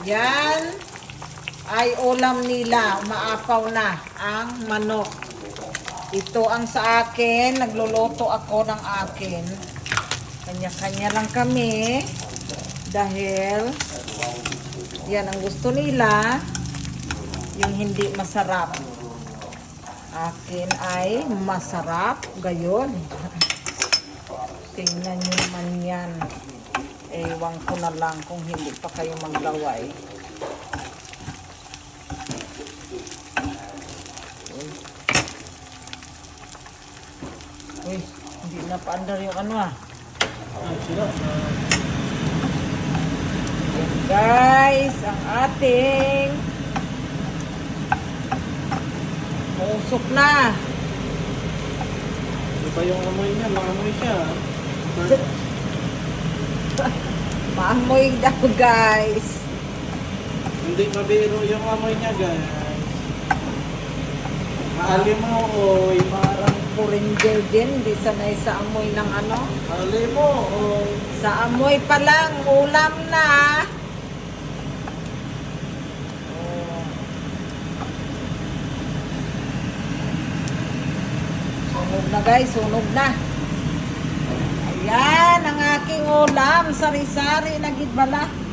Yan ay ulam nila. Umaapaw na ang manok. Ito ang sa akin. Nagluluto ako ng akin. Kanya-kanya lang kami. Dahil yan ang gusto nila. Yung hindi masarap. Akin ay masarap. Gayon. Tingnan nyo naman yan. Ewan ko na lang kung hindi pa kayo maglaway. Uy, hindi na paandar yung ano ah. Yan guys, ang ating usok na. Di ba yung amoy niya? Maamoy siya. Maamoy daw guys. Hindi mabiro yung amoy niya, guys. Maalimoy. Parang puringer din, di sanay sa amoy ng ano. Maalimoy. Sa amoy pa lang, ulam na. Oh. Sunog na guys, sunog na. Ayan, ang aking ulam. Sari-sari na gid bala.